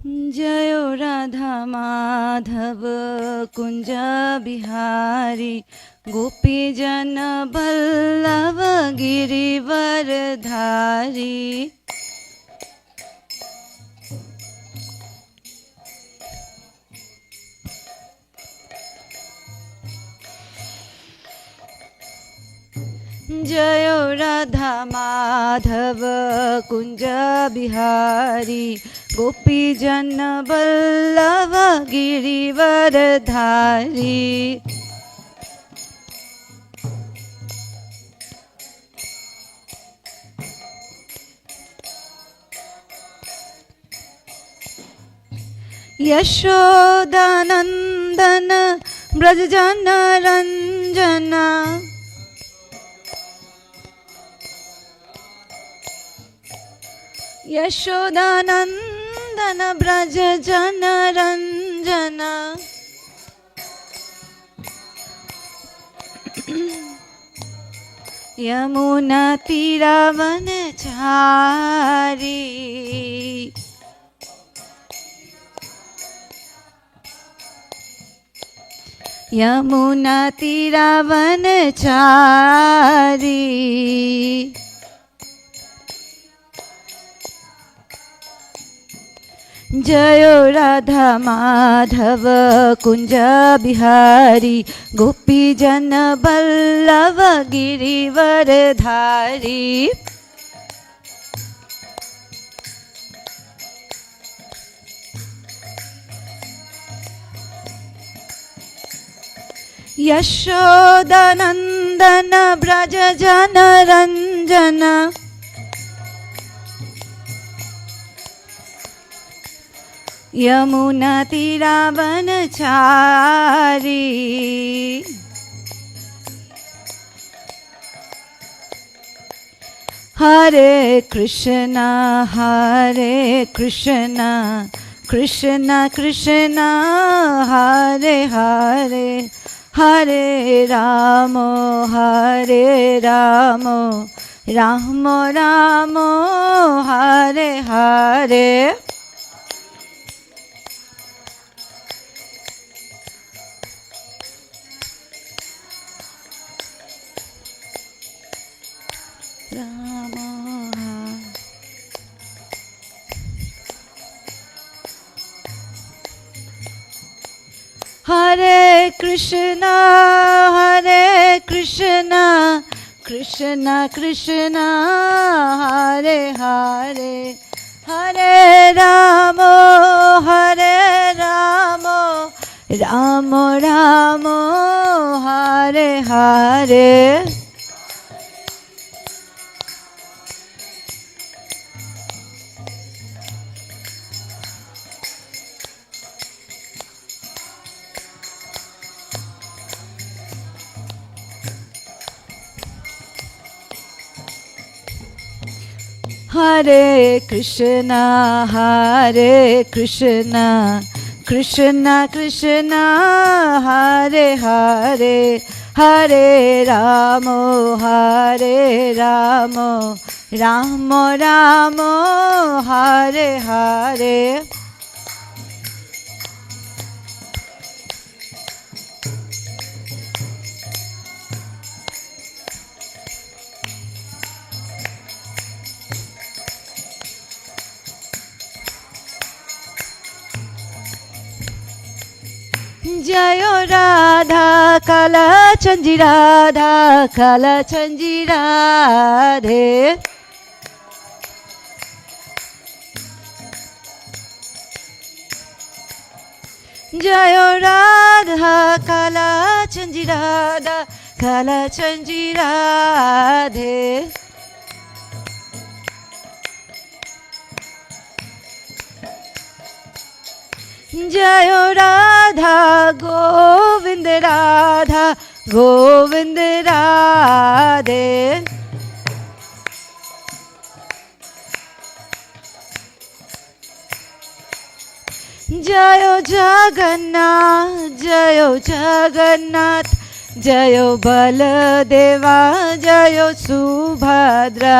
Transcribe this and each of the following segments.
जयो राधा माधव कुंज बिहारी गोपी जन बल्लभ गिरिवर धारी। जयो राधा माधव कुंज बिहारी गोपी जन बल्लभ गिरिवर धारी। यशोदानंदन ब्रज जन रंजना यशोदानंदन ब्रज जन रंजना। यमुना तीरावन चारी यमुना तीरावन चारी। जयो राधा माधव कुंज बिहारी गोपी जन बल्लभ गिरिवर धारी। यशोदानंदन ब्रज जन रंजना यमुना तीरावन चारी। हरे कृष्णा कृष्णा कृष्णा हरे हरे हरे राम राम राम हरे हरे। हरे कृष्णा कृष्णा कृष्णा हरे हरे हरे राम राम राम हरे हरे। हरे कृष्णा कृष्णा कृष्णा हरे हरे हरे राम राम राम हरे हरे। जयो राधा कालचंदी राधे। जयो राधा कालचंदी राधे। जयो राधा गोविंद राधे। जयो जगन्नाथ जयो बलदेवा जयो Subhadra.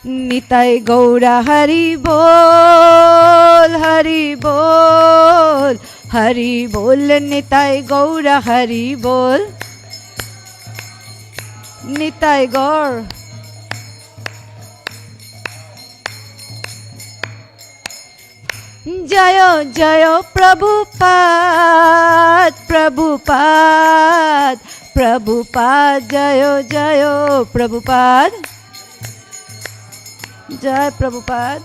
Nitai Gaura Hari Bol, Hari Bol, Hari Bol, Nitai Gaura Hari Bol, Nitai Gaur. Jayo Jayo Prabhupada, Prabhupada, Prabhupada, Jayo Jayo Prabhupada, Jai Prabhupada.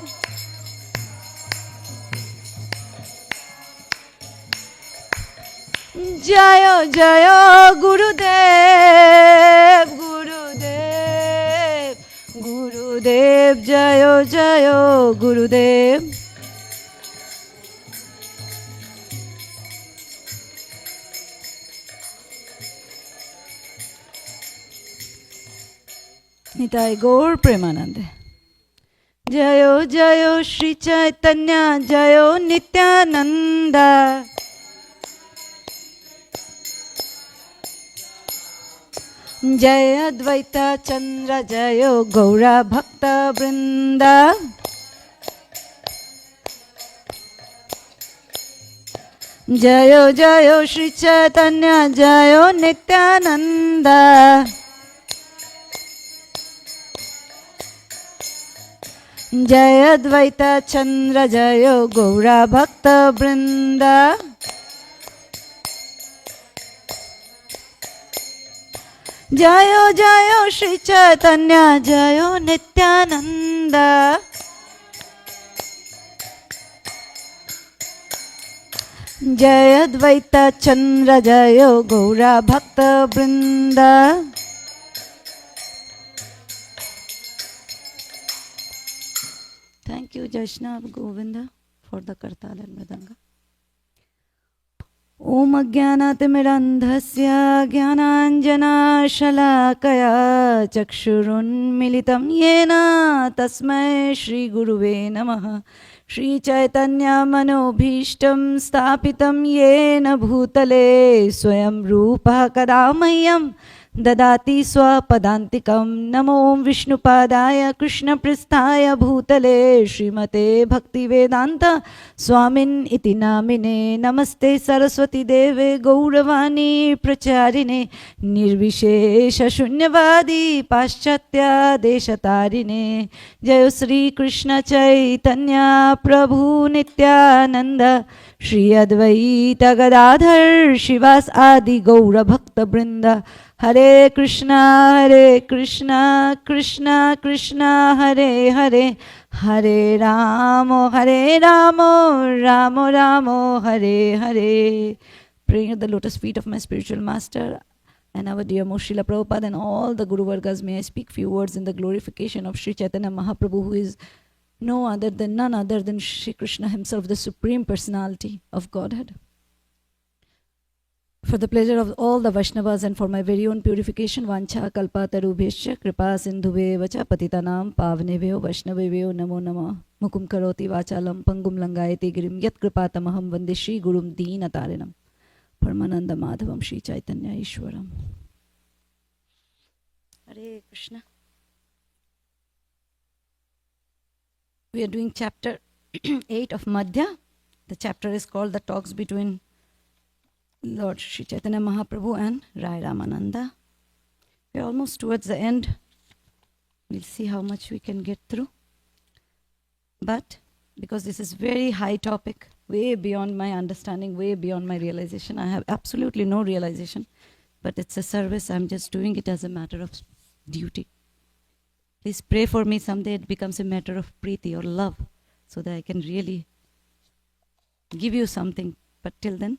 Jayo Jayo Gurudev, Gurudev, Gurudev, Jayo Jayo Gurudev. Nitai Gaur Premanande. Jayo Jayo Shri Chaitanya, Jayo Nityananda. Jaya Advaita Chandra, Jayo Gaura Bhakta Vrinda. Jayo Jayo Shri Chaitanya, Jayo Nityananda. Jaya Advaita Chandra, Jayo Gaura Bhakta Vrinda. Jayo Jayo Shri Chaitanya, Jayo Nityananda. Jaya Advaita Chandra, Jayo Gaura Bhakta Vrinda. Thank you, Jaishnav Govinda, for the Kartal and Mridanga. Om Ajnanaatimirandhasya Jnananjana Shalakaya Chakshurun Militam Yena Tasmai Shri Guruve Namaha. Shri Chaitanya Manobhishtam Stapitam Yena Bhutale Swayam Rupa Kadamayyam Dadati Swapadantikam. Namo Vishnupadaya Krishna Pristhaya Bhutale Srimate Bhakti Vedanta Swamin iti namine. Namaste Saraswati Deve Gauravani Pracharine Nirvishesha Shunyavadi Paschatya Deshatarine. Jayo Sri Krishna Chaitanya Prabhu Nityananda Shri Advaita Gadadhar Shivas Adi Gaura Bhakta Brinda. Hare Krishna, Krishna Krishna, Hare Hare, Hare Ramo, Ramo Ramo, Hare Hare. Praying at the lotus feet of my spiritual master and our dear Most Srila Prabhupada and all the Guru Vargas, may I speak few words in the glorification of Sri Chaitanya Mahaprabhu, who is none other than Shri Krishna himself, the Supreme Personality of Godhead. For the pleasure of all the Vaishnavas and for my very own purification, Vancha Kalpatarubhescha Kripa Sindhuve Vacha Patitanam Pavnevyo Vaishnavevyo Namo Nama Mukum Karoti Vachalam Pangum Langayate Girim Yat Kripatamaham Vande Shri Gurum Deenatarinam Paramananda Madhavam Shri Chaitanya Ishwaram. Hare Krishna. We are doing chapter 8 of Madhya. The chapter is called The Talks Between Lord Shri Chaitanya Mahaprabhu and Rai Ramananda. We are almost towards the end. We'll see how much we can get through. But because this is very high topic, way beyond my understanding, way beyond my realization, I have absolutely no realization. But it's a service. I'm just doing it as a matter of duty. Please pray for me. Someday it becomes a matter of preeti or love, so that I can really give you something. But till then,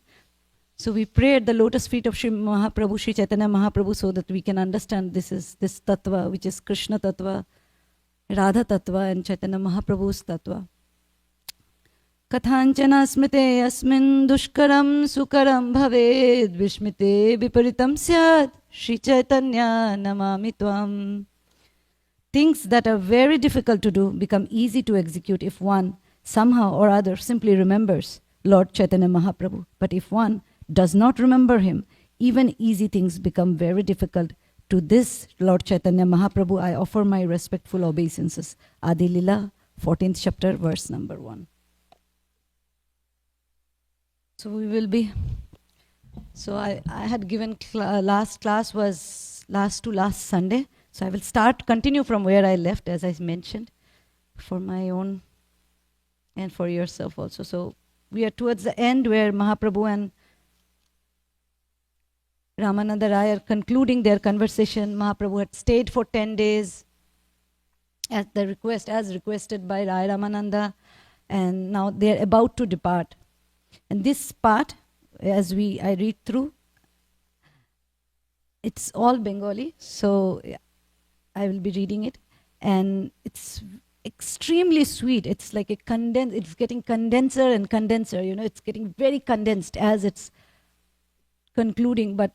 so we pray at the lotus feet of Shri Mahaprabhu, Shri Chaitanya Mahaprabhu, so that we can understand this tattva, which is Krishna tattva, Radha tattva, and Chaitanya Mahaprabhu's tattva. Kathanchana smite asmin dushkaram sukaram bhaved vishmite viparitam syad Shri Chaitanya namami tvam. Things that are very difficult to do become easy to execute if one somehow or other simply remembers Lord Chaitanya Mahaprabhu. But if one does not remember him, even easy things become very difficult to this Lord Chaitanya Mahaprabhu, I offer my respectful obeisances. Adi Lila, 14th chapter, verse number 1. So we will be. So I had given last class was last Sunday. So I will continue from where I left, as I mentioned, for my own and for yourself also. So we are towards the end where Mahaprabhu and Ramananda Rai are concluding their conversation. Mahaprabhu had stayed for 10 days as requested by Rai Ramananda, and now they are about to depart. And this part, as I read through, it's all Bengali, so I will be reading it, and it's extremely sweet. It's like it's getting condenser and condenser, it's getting very condensed as it's concluding. But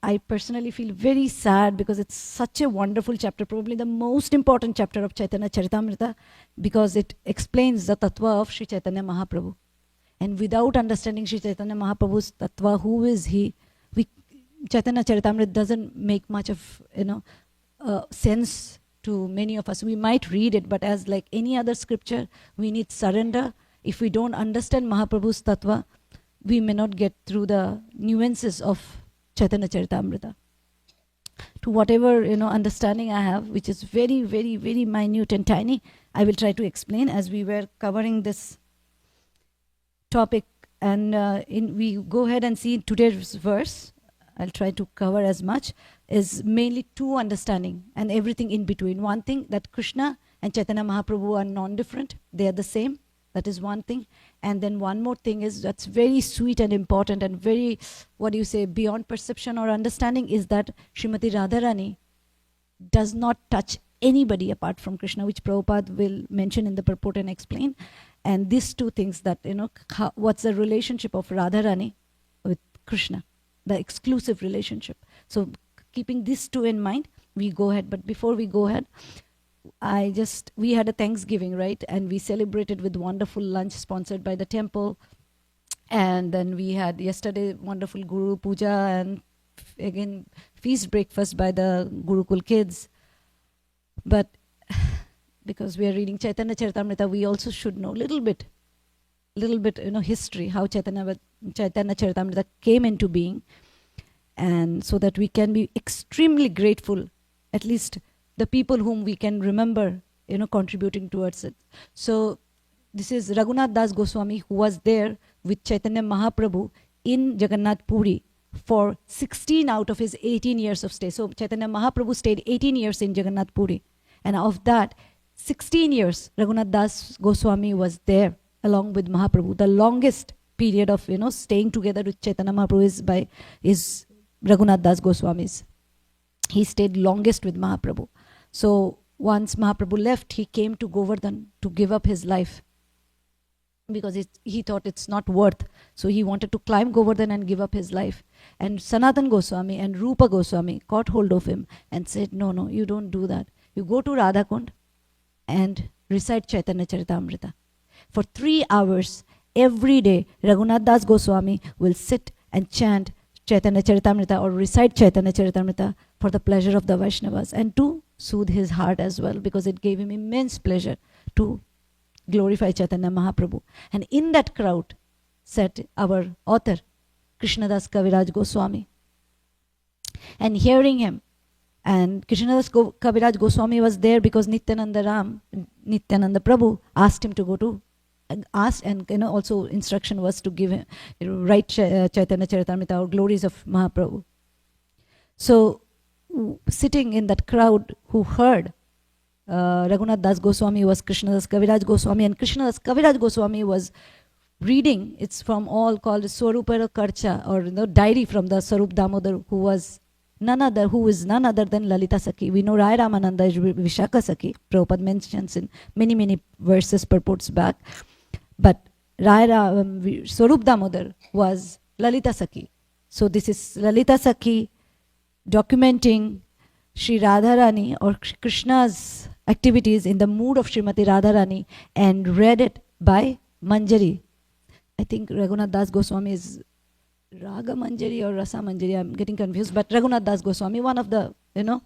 I personally feel very sad because it's such a wonderful chapter, probably the most important chapter of Chaitanya Charitamrita, because it explains the tattva of Sri Chaitanya Mahaprabhu. And without understanding Sri Chaitanya Mahaprabhu's tattva, who is he, Chaitanya Charitamrita doesn't make much of sense to many of us. We might read it, but as like any other scripture, we need surrender. If we don't understand Mahaprabhu's tattva, we may not get through the nuances of Chaitanya Charitamrita. To whatever understanding I have, which is very, very, very minute and tiny, I will try to explain as we were covering this topic. And we go ahead and see today's verse. I'll try to cover as much. Is mainly two understanding and everything in between. One thing, that Krishna and Chaitanya Mahaprabhu are non-different. They are the same. That is one thing. And then one more thing is that's very sweet and important and very, beyond perception or understanding, is that Srimati Radharani does not touch anybody apart from Krishna, which Prabhupada will mention in the purport and explain. And these two things, that, what's the relationship of Radharani with Krishna, the exclusive relationship. So keeping these two in mind, we go ahead. But before we go ahead, we had a Thanksgiving, right? And we celebrated with wonderful lunch sponsored by the temple. And then we had yesterday wonderful Guru Puja and again feast breakfast by the Gurukul kids. But because we are reading Chaitanya Charitamrita, we also should know a little bit, history, how Chaitanya Charitamrita came into being. And so that we can be extremely grateful, at least the people whom we can remember, contributing towards it. So this is Raghunath Das Goswami, who was there with Chaitanya Mahaprabhu in Jagannath Puri for 16 out of his 18 years of stay. So Chaitanya Mahaprabhu stayed 18 years in Jagannath Puri. And of that, 16 years, Raghunath Das Goswami was there along with Mahaprabhu. The longest period of, staying together with Chaitanya Mahaprabhu is Raghunath Das Goswami's. He stayed longest with Mahaprabhu. So once Mahaprabhu left, he came to Govardhan to give up his life because he thought it's not worth. So he wanted to climb Govardhan and give up his life. And Sanatan Goswami and Rupa Goswami caught hold of him and said, no, you don't do that. You go to Radhakund and recite Chaitanya Charitamrita. For 3 hours every day, Raghunath Das Goswami will sit and chant Chaitanya Charitamrita or recite Chaitanya Charitamrita for the pleasure of the Vaishnavas and to soothe his heart as well, because it gave him immense pleasure to glorify Chaitanya Mahaprabhu. And in that crowd sat our author, Krishnadas Kaviraj Goswami. And hearing him, and Krishnadas Kaviraj Goswami was there because Nityananda Prabhu asked him to go to, and also instruction was to give him, write Chaitanya Charitamrita or glories of Mahaprabhu. So sitting in that crowd who heard Raghunath Das Goswami was Krishnadas Kaviraj Goswami, and Krishnadas Kaviraj Goswami was reading, it's from all called Swarupa Karcha, or diary from the Sarup Damodar, who is none other than Lalita Sakhi. We know Rai Ramananda is Vishaka Sakhi. Prabhupada mentions in many verses, purports back. But Swarup Damodar was Lalita Sakhi. So this is Lalita Sakhi documenting Sri Radharani or Krishna's activities in the mood of Srimati Radharani, and read it by Manjari. I think Raghunath Das Goswami is Raga Manjari or Rasa Manjari, I'm getting confused, but Raghunath Das Goswami, one of the prime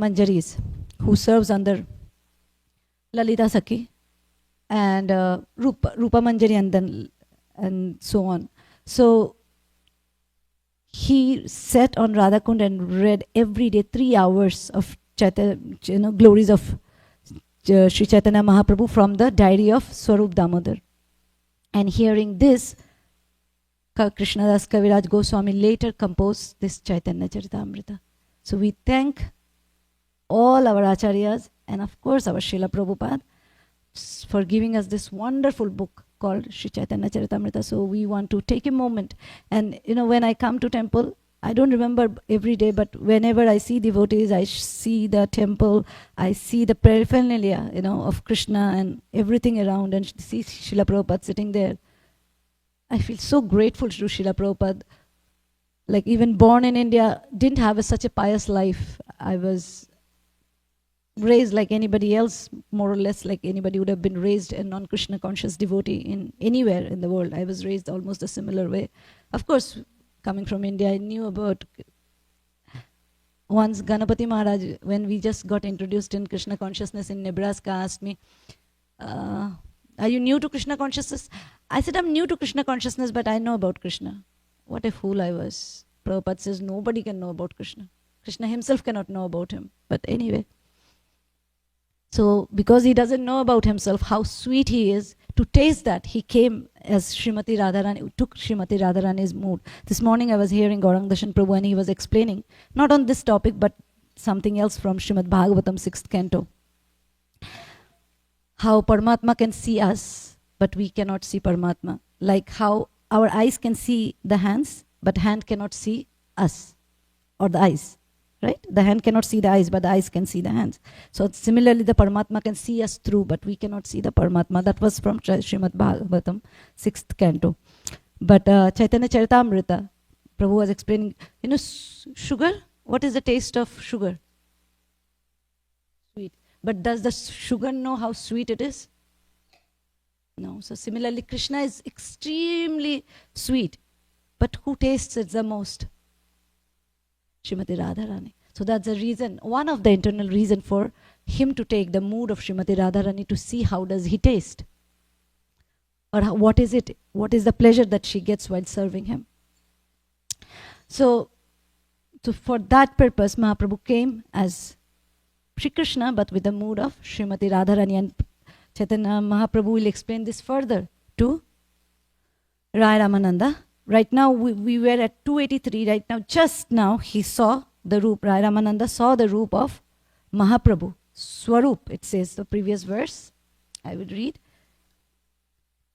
Manjaris who serves under Lalita Sakhi and Rupa Manjari and so on. So he sat on Radhakund and read every day 3 hours of glories of Sri Chaitanya Mahaprabhu from the diary of Swarup Damodar. And hearing this, Krishnadas Kaviraj Goswami later composed this Chaitanya Charitamrita. So we thank all our acharyas and of course our Srila Prabhupada for giving us this wonderful book called Sri Chaitanya Charitamrita. So we want to take a moment, and when I come to temple, I don't remember every day, but whenever I see devotees, I see the temple, I see the paraphernalia, of Krishna and everything around, and see Srila Prabhupada sitting there. I feel so grateful to Srila Prabhupada. Like, even born in India, didn't have such a pious life. I was raised like anybody else, more or less like anybody would have been raised, a non-Krishna conscious devotee in anywhere in the world. I was raised almost a similar way. Of course, coming from India, I knew about once Ganapati Maharaj, when we just got introduced in Krishna consciousness in Nebraska, asked me, are you new to Krishna consciousness? I said, I'm new to Krishna consciousness, but I know about Krishna. What a fool I was. Prabhupada says nobody can know about Krishna. Krishna himself cannot know about him. But anyway. So because he doesn't know about himself, how sweet he is, to taste that, he came as Srimati Radharani, took Srimati Radharani's mood. This morning I was hearing Gaurang Darshan Prabhu and he was explaining, not on this topic, but something else from Srimad Bhagavatam 6th canto. How Paramatma can see us, but we cannot see Paramatma. Like how our eyes can see the hands, but hand cannot see us, or the eyes. Right? The hand cannot see the eyes, but the eyes can see the hands. So similarly, the Paramatma can see us through, but we cannot see the Paramatma. That was from Srimad Bhagavatam, 6th canto. But Chaitanya Charitamrita, Prabhu was explaining, sugar? What is the taste of sugar? Sweet. But does the sugar know how sweet it is? No. So similarly, Krishna is extremely sweet. But who tastes it the most? Srimati Radharani. So that's the reason, one of the internal reason for him to take the mood of Srimati Radharani, to see how does he taste. Or what is it? What is the pleasure that she gets while serving him? So for that purpose, Mahaprabhu came as Shri Krishna, but with the mood of Srimati Radharani. And Chaitanya Mahaprabhu will explain this further to Rai Ramananda. Right now, we were at 283. Right now, just now, he saw the roop. Rai Ramananda saw the roop of Mahaprabhu. Swarup, it says, the previous verse. I will read.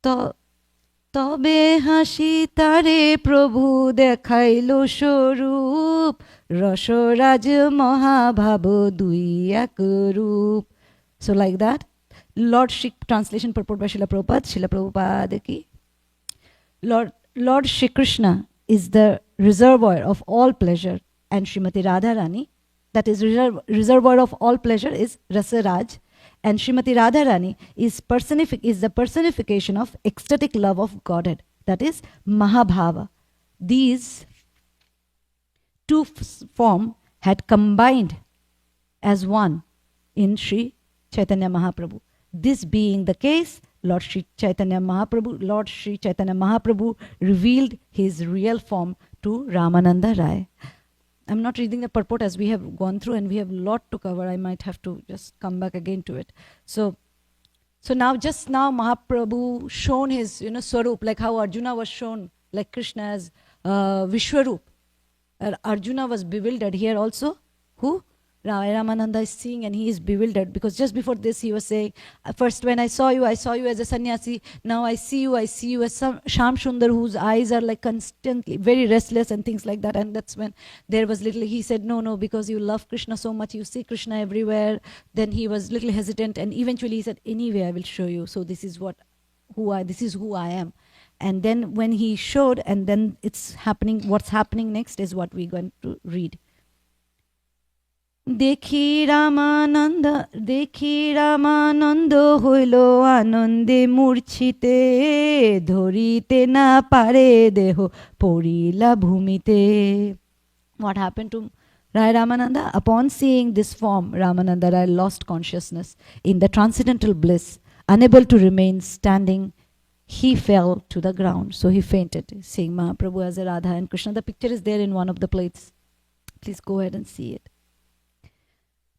Tobe hashi tare prabhu dekhailo swarup rasharaj mahabhavo dui ek roop. So like that. Lord Shri, translation purport by Srila Prabhupada. Srila Prabhupada ki. Lord Shri Krishna is the reservoir of all pleasure, and Srimati Radharani, that is reservoir of all pleasure, is Rasaraj, and Srimati Radharani is the personification of ecstatic love of Godhead, that is Mahabhava. These two forms had combined as one in Sri Chaitanya Mahaprabhu. This being the case, Lord Sri Chaitanya Mahaprabhu revealed his real form to Ramananda Rai. I'm not reading the purport as we have gone through and we have a lot to cover. I might have to just come back again to it. So just now Mahaprabhu shown his Swarup, like how Arjuna was shown like Krishna as Vishwarup. Arjuna was bewildered. Here also, who? Rai Ramananda is seeing and he is bewildered, because just before this he was saying, first when I saw you as a sannyasi, now I see you as some Sham Sundar whose eyes are like constantly very restless and things like that. And that's when there was he said, no, because you love Krishna so much, you see Krishna everywhere. Then he was little hesitant and eventually he said, anyway I will show you. So this is who I am. And then when he showed, and then it's happening, what's happening next is what we're going to read. देखी रामानंद হইল আনন্দে মূর্ছিতে ধরিতে না পারে দেহ পড়িলা ভূমিতে. What happened to Rai Ramananda, upon seeing this form, Ramananda Rai lost consciousness in the transcendental bliss. Unable to remain standing, he fell to the ground. So he fainted, seeing Mahaprabhu as a Radha and Krishna. The picture is there in one of the plates. Please go ahead and see it.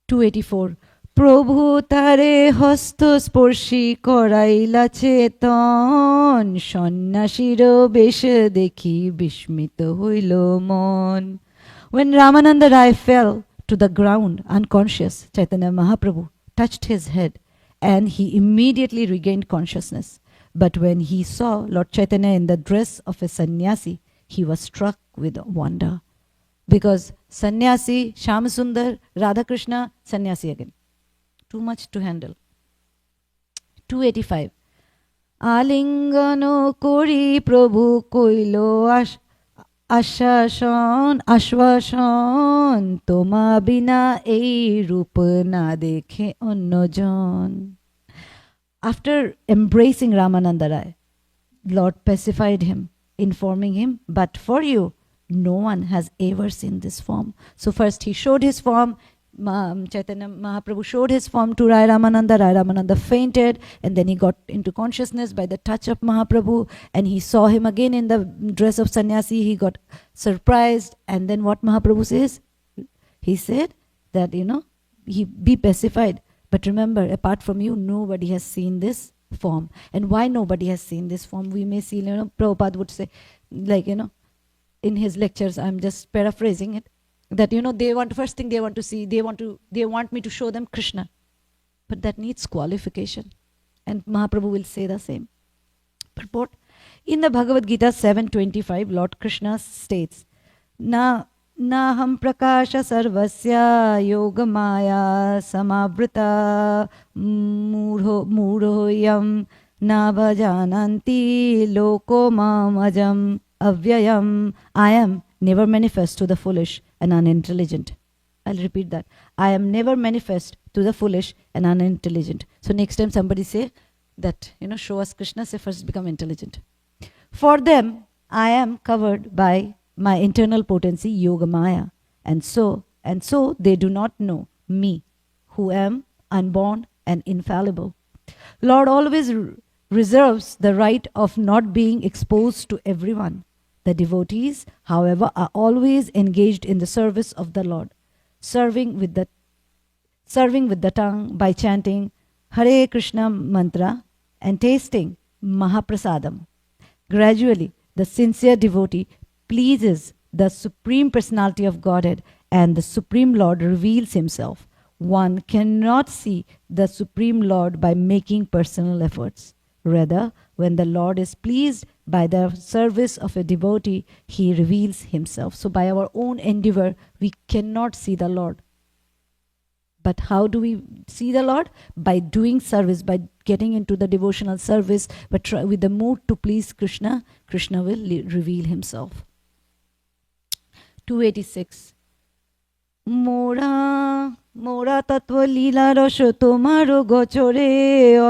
284. প্রভু তারে হস্ত স্পর্শী করাইলা চেতন সন্ন্যাসীর বেশ দেখি বিস্মিত হইল মন. When Ramananda Rai fell to the ground unconscious, Chaitanya Mahaprabhu touched his head and he immediately regained consciousness. But when he saw Lord Chaitanya in the dress of a sannyasi, he was struck with wonder. Because sannyasi, Shyamasundar, Radha Krishna, sannyasi again. Too much to handle. 285. Alingano kori prabhu koilo ashvasan toma bina ei rup na dekhe onno jon. After embracing Ramananda Rai, Lord pacified him, informing him, but for you, no one has ever seen this form. So first he showed his form. Chaitanya Mahaprabhu showed his form to Rai Ramananda. Rai Ramananda fainted and then he got into consciousness by the touch of Mahaprabhu and he saw him again in the dress of sannyasi. He got surprised and then what Mahaprabhu says? He said that, he be pacified. But remember, apart from you, nobody has seen this form. And why nobody has seen this form? We may see, Prabhupada would say, in his lectures, I'm just paraphrasing it, that, they want, first thing they want to see, they want me to show them Krishna. But that needs qualification. And Mahaprabhu will say the same. Purport. In the Bhagavad Gita 7.25, Lord Krishna states, Naham prakasha sarvasya yogamaya samavrita murhoyam nabhajananti loko mamajam avyayam. I am never manifest to the foolish and unintelligent. I'll repeat that. I am never manifest to the foolish and unintelligent. So next time somebody say that, show us Krishna, say first become intelligent. For them, I am covered by my internal potency, Yoga Maya. And so they do not know me, who am unborn and infallible. Lord always reserves the right of not being exposed to everyone. The devotees, however, are always engaged in the service of the Lord, serving with the tongue by chanting Hare Krishna mantra and tasting Mahaprasadam. Gradually, the sincere devotee pleases the Supreme Personality of Godhead and the Supreme Lord reveals himself. One cannot see the Supreme Lord by making personal efforts. Rather, when the Lord is pleased by the service of a devotee, he reveals himself. So by our own endeavor, we cannot see the Lord. But how do we see the Lord? By doing service, by getting into the devotional service, but with the mood to please Krishna, Krishna will reveal himself. 286. মোরা তত্ত্ব লীলা রস তোমারও গোচরে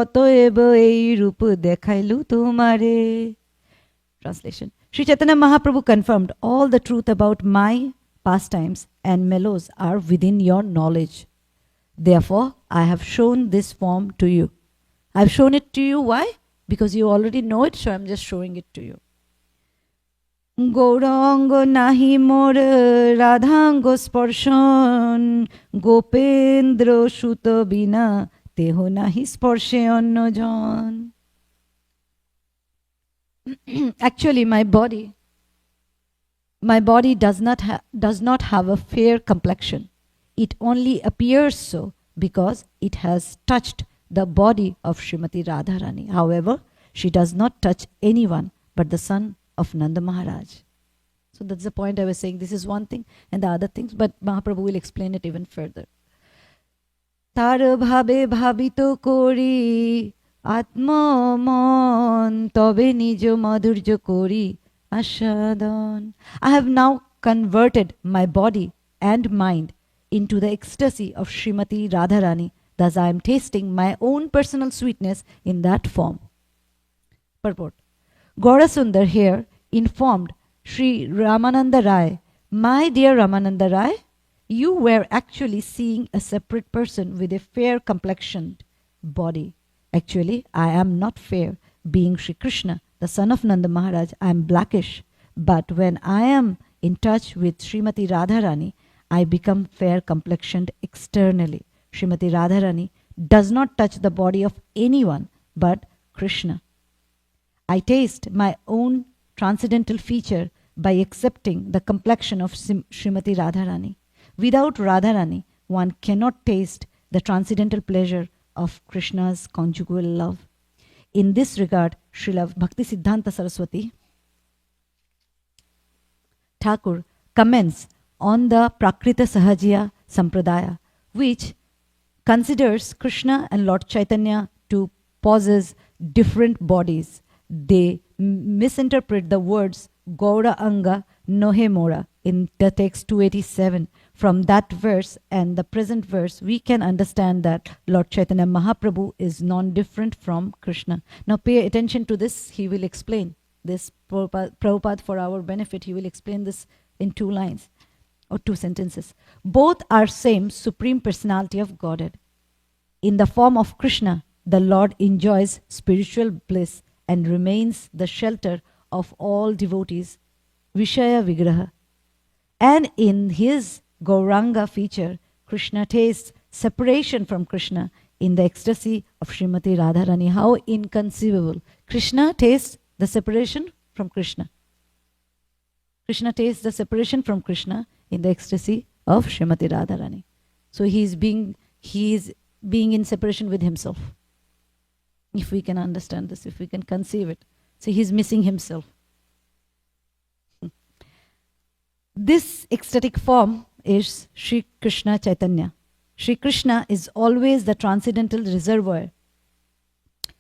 অতএব এই রূপ দেখাইলু তোমারে. Translation. Sri Chaitanya Mahaprabhu confirmed all the truth about my pastimes and mellows are within your knowledge. Therefore, I have shown this form to you. I have shown it to you. Why? Because you already know it, so I'm just showing it to you. Gauranga নাহি মোর রাধাঙ্গ স্পর্শন গোপেন্দ্র সুত বিনা তেহ নাহি স্পর্শে অন্যজন. Actually, my body does not have a fair complexion. It only appears so because it has touched the body of Srimati Radharani. However, she does not touch anyone but the son of Nanda Maharaj. So that's the point I was saying. This is one thing and the other things, but Mahaprabhu will explain it even further. Tar bhabe bhabito kori atma mon tobe nijo madhurjo kori ashadan. I have now converted my body and mind into the ecstasy of Srimati Radharani. Thus I am tasting my own personal sweetness in that form. Purport. Gaurasundar here informed Sri Ramananda Rai, my dear Ramananda Rai, you were actually seeing a separate person with a fair complexioned body. Actually, I am not fair. Being Sri Krishna, the son of Nanda Maharaj, I am blackish. But when I am in touch with Srimati Radharani, I become fair complexioned externally. Srimati Radharani does not touch the body of anyone but Krishna. I taste my own transcendental feature by accepting the complexion of Srimati Radharani. Without Radharani, one cannot taste the transcendental pleasure of Krishna's conjugal love. In this regard, Srila Bhakti Siddhanta Saraswati Thakur comments on the Prakrita Sahajiya Sampradaya, which considers Krishna and Lord Chaitanya to possess different bodies. They misinterpret the words Gaura Anga Nohe Mora in the text 287. From that verse and the present verse, we can understand that Lord Chaitanya Mahaprabhu is non-different from Krishna. Now pay attention to this. He will explain this. Prabhupada, for our benefit, he will explain this in 2 lines or 2 sentences. Both are same Supreme Personality of Godhead. In the form of Krishna, the Lord enjoys spiritual bliss and remains the shelter of all devotees, Vishaya Vigraha. And in his Gauranga feature, Krishna tastes separation from Krishna in the ecstasy of Srimati Radharani. How inconceivable. Krishna tastes the separation from Krishna. Krishna tastes the separation from Krishna in the ecstasy of Srimati Radharani. So he is being in separation with himself. If we can understand this, if we can conceive it. So he is missing himself. This ecstatic form is Sri Krishna Chaitanya. Sri Krishna is always the transcendental reservoir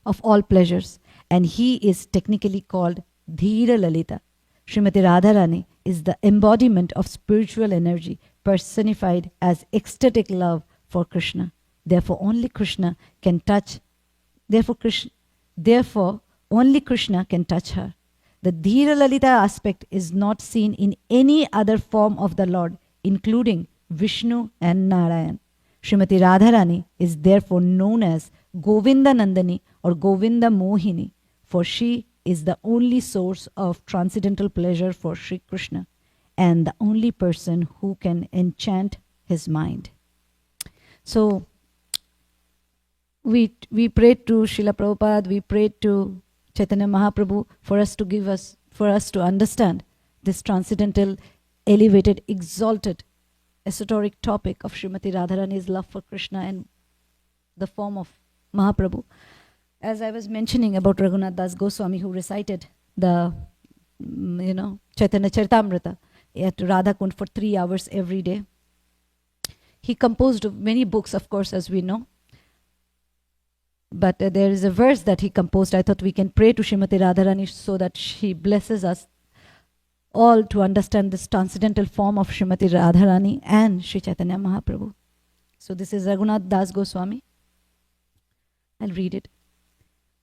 of all pleasures, and he is technically called Dhira Lalita. Srimati Radharani is the embodiment of spiritual energy personified as ecstatic love for Krishna. Therefore, only Krishna can touch. Therefore, only Krishna can touch her. The Dhira Lalita aspect is not seen in any other form of the Lord, including Vishnu and Narayan. Srimati Radharani is therefore known as Govinda Nandani or Govinda Mohini, for she is the only source of transcendental pleasure for Sri Krishna and the only person who can enchant his mind. So, we prayed to Srila Prabhupada, we prayed to Chaitanya Mahaprabhu for us to understand this transcendental, elevated, exalted, esoteric topic of Srimati Radharani's love for Krishna and the form of Mahaprabhu. As I was mentioning about Raghunath Das Goswami, who recited the, Chaitanya Charitamrita at Radha Kund for 3 hours every day. He composed many books, of course, as we know. But there is a verse that he composed. I thought we can pray to Srimati Radharani so that she blesses us all to understand this transcendental form of Srimati Radharani and Sri Chaitanya Mahaprabhu. So this is Raghunath Das Goswami. I'll read it.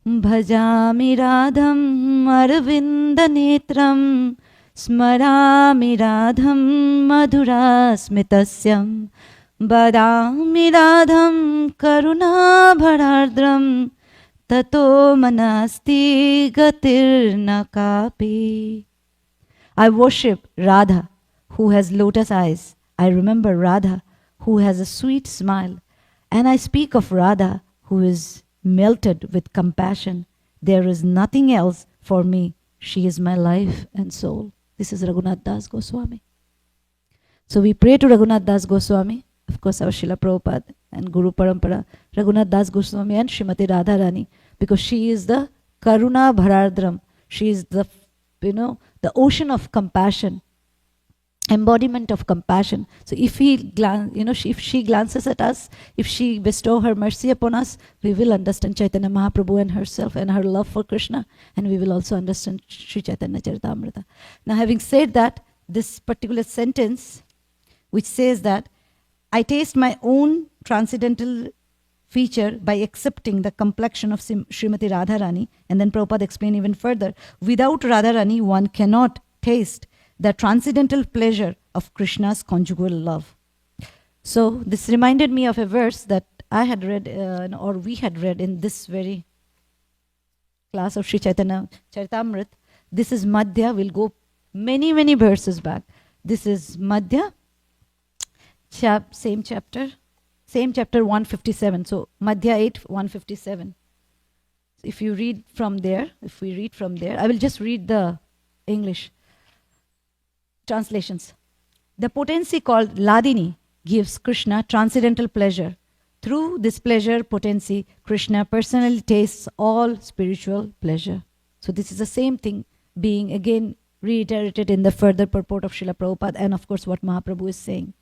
Bhajami Radham Arvinda Netram Smarami Radham Madhura Smitasyam Badami Radham Karuna Bharardram Tato Manasti Gatir Nakapi. I worship Radha, who has lotus eyes. I remember Radha, who has a sweet smile. And I speak of Radha, who is melted with compassion. There is nothing else for me. She is my life and soul. This is Raghunath Das Goswami. So we pray to Raghunath Das Goswami, of course our Srila Prabhupada and Guru Parampara, Raghunath Das Goswami and Srimati Radharani, because she is the Karuna Bharardram. She is the, the ocean of compassion, embodiment of compassion. So if if she glances at us, if she bestow her mercy upon us, we will understand Chaitanya Mahaprabhu and herself and her love for Krishna, and we will also understand Sri Chaitanya Charitamrita. Now, having said that, this particular sentence, which says that I taste my own transcendental feature by accepting the complexion of Srimati Radharani, and then Prabhupada explained even further, without Radharani one cannot taste the transcendental pleasure of Krishna's conjugal love. So this reminded me of a verse that I had read or we had read in this very class of Sri Chaitanya Charitamrit. This is Madhya. We'll go many verses back. This is Madhya, same chapter 157. So Madhya 8, 157. If you read from there, I will just read the English translations. The potency called Ladini gives Krishna transcendental pleasure. Through this pleasure potency, Krishna personally tastes all spiritual pleasure. So this is the same thing being again reiterated in the further purport of Srila Prabhupada, and of course what Mahaprabhu is saying.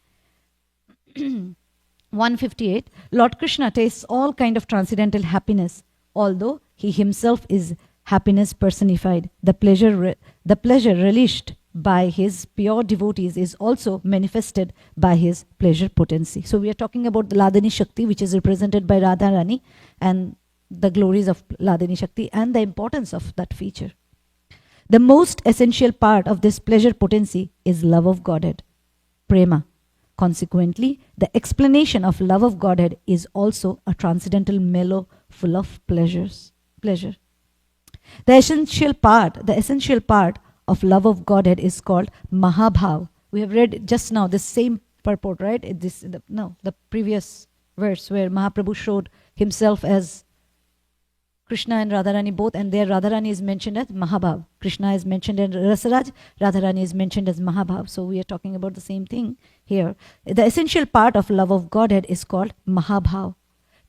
158. Lord Krishna tastes all kind of transcendental happiness, although he himself is happiness personified. The pleasure relished by his pure devotees is also manifested by his pleasure potency. So we are talking about the Ladini Shakti, which is represented by Radharani, and the glories of Ladini Shakti and the importance of that feature. The most essential part of this pleasure potency is love of Godhead, prema. Consequently, the explanation of love of Godhead is also a transcendental mellow full of pleasure. The essential part of love of Godhead is called Mahabhav. We have read just now this same purport, right? The previous verse where Mahaprabhu showed himself as Krishna and Radharani both, and there Radharani is mentioned as Mahabhav. Krishna is mentioned as Rasaraj, Radharani is mentioned as Mahabhav. So we are talking about the same thing here. The essential part of love of Godhead is called Mahabhav,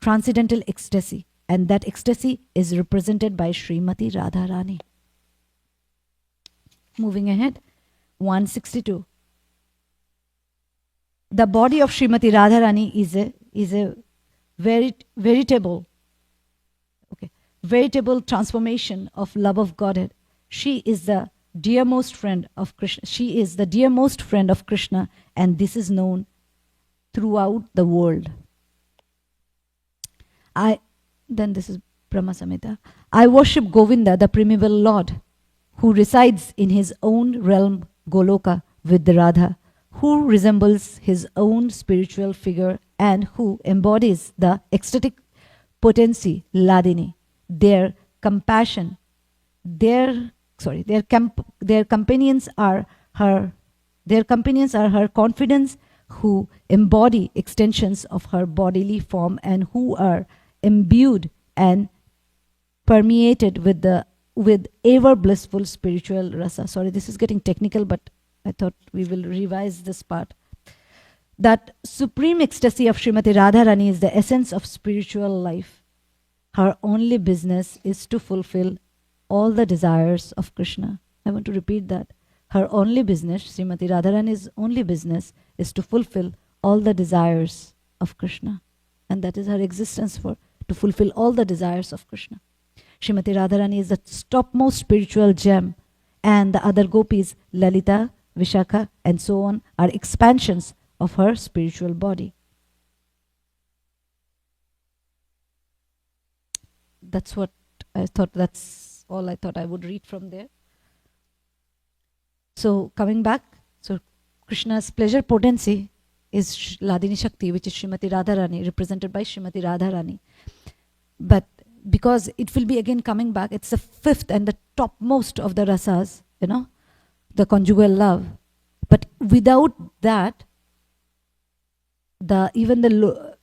transcendental ecstasy, and that ecstasy is represented by Srimati Radharani. Moving ahead, 162. The body of Srimati Radharani is a veritable transformation of love of Godhead. She is the dearmost friend of Krishna. And this is known throughout the world. Then this is Brahma Samhita. I worship Govinda, the primeval Lord, who resides in his own realm Goloka with the Radha, who resembles his own spiritual figure and who embodies the ecstatic potency Ladini. Their companions are her confidence, who embody extensions of her bodily form and who are imbued and permeated with ever blissful spiritual rasa. Sorry, this is getting technical, but I thought we will revise this part. That supreme ecstasy of Srimati Radharani is the essence of spiritual life. Her only business is to fulfill all the desires of Krishna. I want to repeat that. Her only business, Srimati Radharani's only business, is to fulfill all the desires of Krishna. And that is her existence, to fulfill all the desires of Krishna. Srimati Radharani is the topmost spiritual gem, and the other gopis, Lalita, Vishakha, and so on, are expansions of her spiritual body. That's what I thought, that's all I thought I would read from there. So coming back, so Krishna's pleasure potency is Ladini Shakti, which is Srimati Radharani, represented by Srimati Radharani. But because it will be again coming back, it's the fifth and the topmost of the rasas, the conjugal love. But without that, even the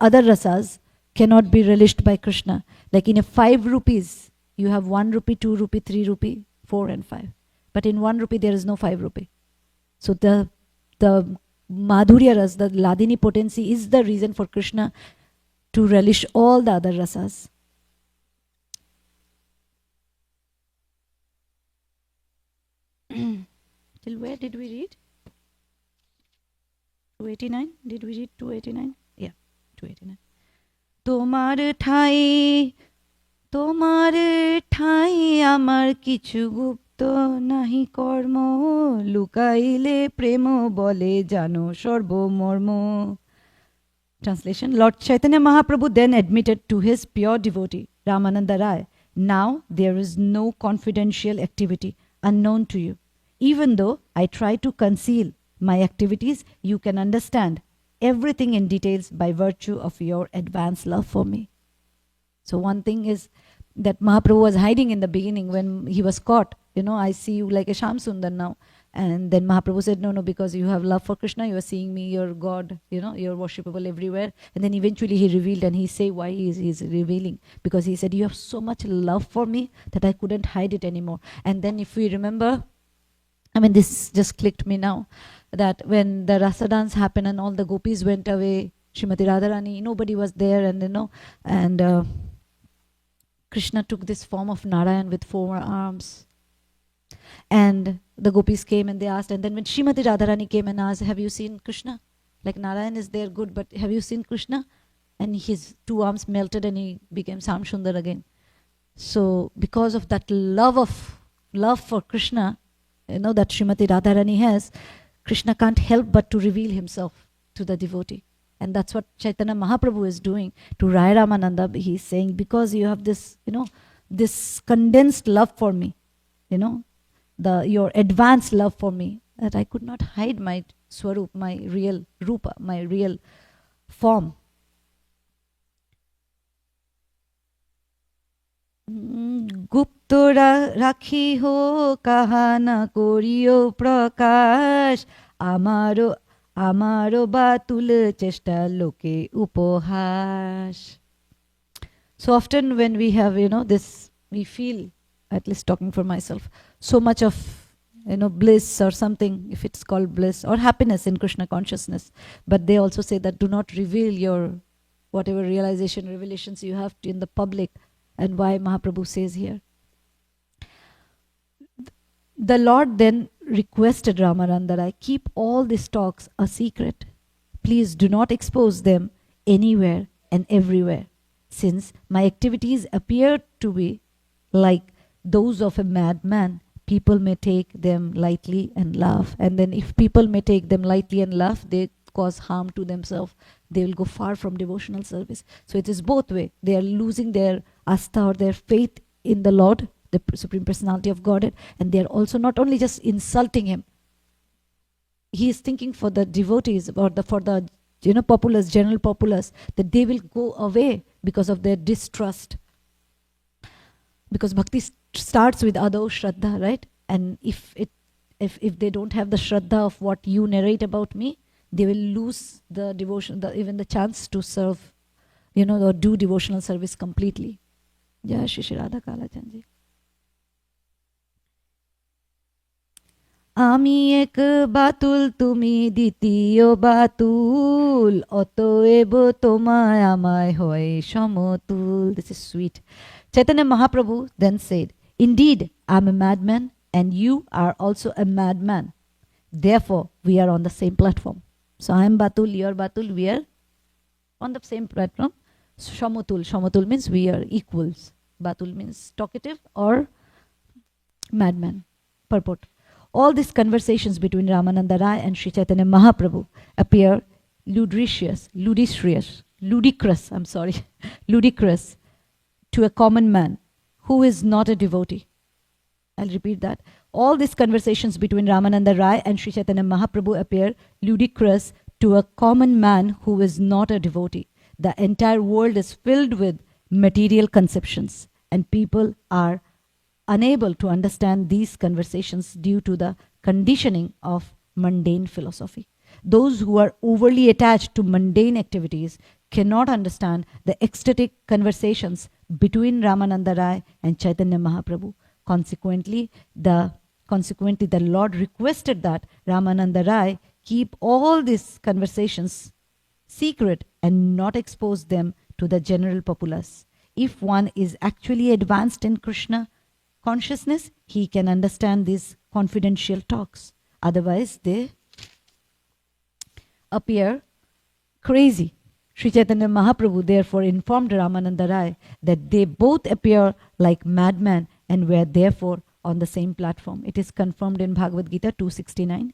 other rasas cannot be relished by Krishna. Like in a 5 rupees, you have 1 rupee, 2 rupee, 3 rupee, 4 and 5. But in 1 rupee, there is no 5 rupee. So the Madhurya ras, the Ladini potency, is the reason for Krishna to relish all the other rasas. Till where did we read? 289? Did we read 289? Yeah, 289. তোমার ঠাই আমার কিছু গুপ্ত নাহি কর্ম লুকাইলে প্রেম বলে জানো সর্বমর্ম. Translation. Lord Chaitanya Mahaprabhu then admitted to his pure devotee Ramananda Rai, now there is no confidential activity unknown to you. Even though I try to conceal my activities, you can understand everything in details by virtue of your advanced love for me. So one thing is that Mahaprabhu was hiding in the beginning when he was caught. I see you like a Sham Sundar now. And then Mahaprabhu said, no, because you have love for Krishna, you are seeing me, you're God, you're worshipable everywhere. And then eventually he revealed, and he say why he's revealing. Because he said, you have so much love for me that I couldn't hide it anymore. And then if we remember, this just clicked me now, that when the Rasa dance happened and all the gopis went away, Srimati Radharani, nobody was there, and Krishna took this form of Narayan with 4 arms. And the gopis came and they asked, and then when Srimati Radharani came and asked, have you seen Krishna? Like Narayan is there, good, but have you seen Krishna? And his 2 arms melted and he became Sham Sundar again. So because of that love for Krishna, that Srimati Radharani has, Krishna can't help but to reveal himself to the devotee. And that's what Chaitanya Mahaprabhu is doing to Rai Ramananda. He's saying, because you have this, this condensed love for me, your advanced love for me, that I could not hide my swarup, my real rupa, my real form. গুপ্ত রাখি হো কাহানা করিও প্রকাশ আমারও বাতুল চেষ্টা লোকে উপহাস. So often when we have this, we feel, at least talking for myself, so much of bliss or something, if it's called bliss or happiness in Krishna consciousness, but they also say that do not reveal your whatever revelations you have in the public. And why Mahaprabhu says here, the Lord then requested Ramananda Rai, keep all these talks a secret. Please do not expose them anywhere and everywhere, since my activities appear to be like those of a madman. People may take them lightly and laugh. And then if people may take them lightly and laugh, they cause harm to themselves. They will go far from devotional service. So it is both way. They are losing their astha or their faith in the Lord, the Supreme Personality of Godhead, and they are also not only just insulting him. He is thinking for the devotees or for the populace, general populace, that they will go away because of their distrust. Because bhakti starts with ado shraddha, right? And if they don't have the shraddha of what you narrate about me, they will lose the devotion, even the chance to serve, or do devotional service completely. Jai Shri Shri Radha Kalachandji. আমি এক বাতুল তুমি দ্বিতীয় বাতুল অতএব তোমায় আমায় হয় সমতুল. This is sweet. Chaitanya Mahaprabhu then said, indeed, I am a madman and you are also a madman. Therefore, we are on the same platform. So I am batul, you are batul, we are on the same platform. Shamatul. Shamatul means we are equals. Batul means talkative or madman. Purport. All these conversations between Ramananda Rai and Sri Chaitanya Mahaprabhu appear ludicrous to a common man who is not a devotee. I'll repeat that. All these conversations between Ramananda Rai and Sri Chaitanya Mahaprabhu appear ludicrous to a common man who is not a devotee. The entire world is filled with material conceptions, and people are unable to understand these conversations due to the conditioning of mundane philosophy. Those who are overly attached to mundane activities cannot understand the ecstatic conversations between Ramananda Rai and Chaitanya Mahaprabhu. Consequently, the Lord requested that Ramananda Rai keep all these conversations secret and not expose them to the general populace. If one is actually advanced in Krishna consciousness, he can understand these confidential talks. Otherwise, they appear crazy. Sri Chaitanya Mahaprabhu therefore informed Ramananda Rai that they both appear like madmen and were therefore on the same platform. It is confirmed in Bhagavad Gita 269.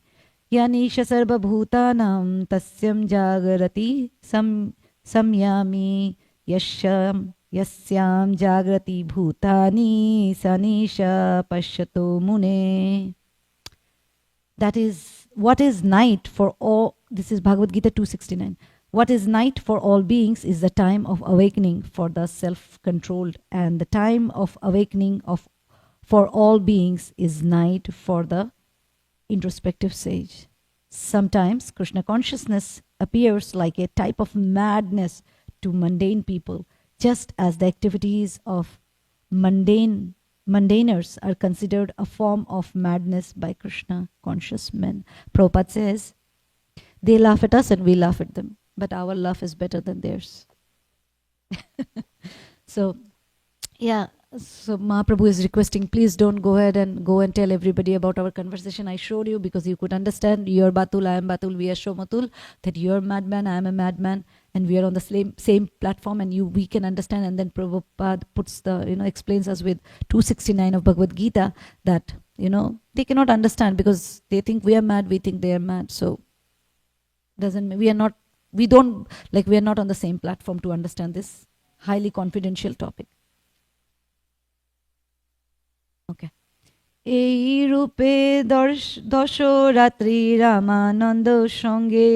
Yanisha sarva bhutanam tasyam jagrati samyami yasyam jagrati bhutani sanisha pashyato mune. That is what is night for all, this is Bhagavad Gita 269. What is night for all beings is the time of awakening for the self-controlled, and the time of awakening of for all beings is night for the introspective sage. Sometimes Krishna consciousness appears like a type of madness to mundane people, just as the activities of mundaners are considered a form of madness by Krishna conscious men. Prabhupada says, they laugh at us and we laugh at them, but our laugh is better than theirs. So, yeah, so Mahaprabhu is requesting, please don't go ahead and go and tell everybody about our conversation. I showed you because you could understand, you're Batul, I am Batul, we are Shomatul, that you're a madman, I am a madman, and we are on the same platform, and we can understand. And then Prabhupada puts explains us with 269 of Bhagavad Gita that, they cannot understand because they think we are mad, we think they are mad. So we are not on the same platform to understand this highly confidential topic. Okay. এই রূপে দশ রাত্রি রামানন্দ সঙ্গে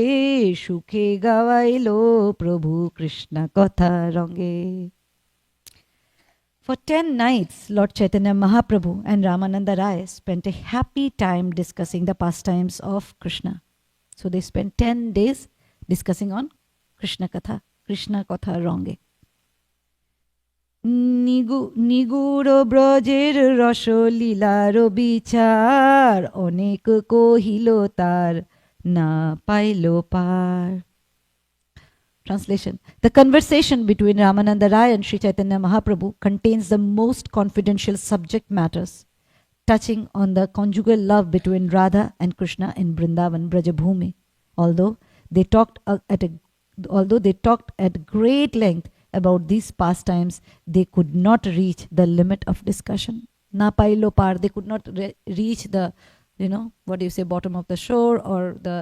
সুখে গাওয়াইলো প্রভু কৃষ্ণ কথা রঙ্গে. For 10 nights, Lord Chaitanya Mahaprabhu and Ramananda Rai spent a happy time discussing the pastimes of Krishna. So they spent 10 days discussing on Krishna Katha Range. নিগুড় ব্রজের রস লীলার বিচার অনেক কহিল তার না পাইল পার. Translation. The conversation between Ramananda Rai and Sri Chaitanya Mahaprabhu contains the most confidential subject matters touching on the conjugal love between Radha and Krishna in Vrindavan Brajabhumi. Although they talked at great length about these pastimes, they could not reach the limit of discussion. Na pailo par, they could not reach the, bottom of the shore, or the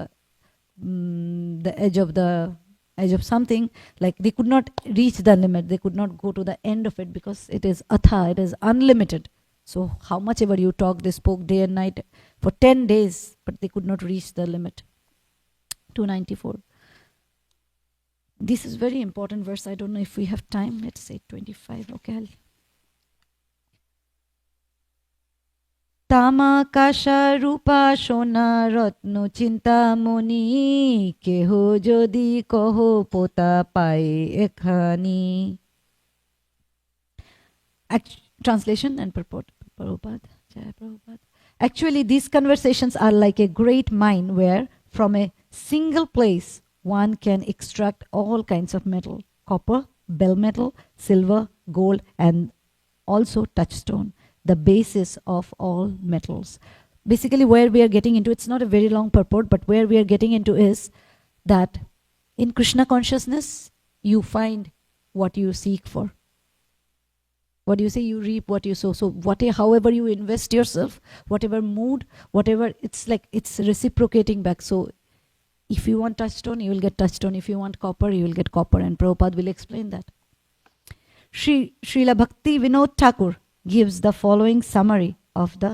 edge of something. Like they could not reach the limit. They could not go to the end of it because it is atha, it is unlimited. So how much ever you talk, they spoke day and night for 10 days, but they could not reach the limit. 294. This is very important verse. I don't know if we have time. Let's say 25. Okay. Tama kasha rupa shona ratno chinta moni keho jodi koho pota pai ekhani. Translation and purport. Prabhupada. Jai Prabhupada. Actually, these conversations are like a great mine where from a single place one can extract all kinds of metal: copper, bell metal, silver, gold, and also touchstone, the basis of all metals. Basically, where we are getting into, it's not a very long purport, but where we are getting into is that in Krishna consciousness, you find what you seek for. What do you say? You reap what you sow. So however you invest yourself, whatever mood, whatever, it's reciprocating back. So if you want touchstone, you will get touchstone. If you want copper, you will get copper. And Prabhupada will explain that. Srila Bhakti Vinod Thakur gives the following summary of the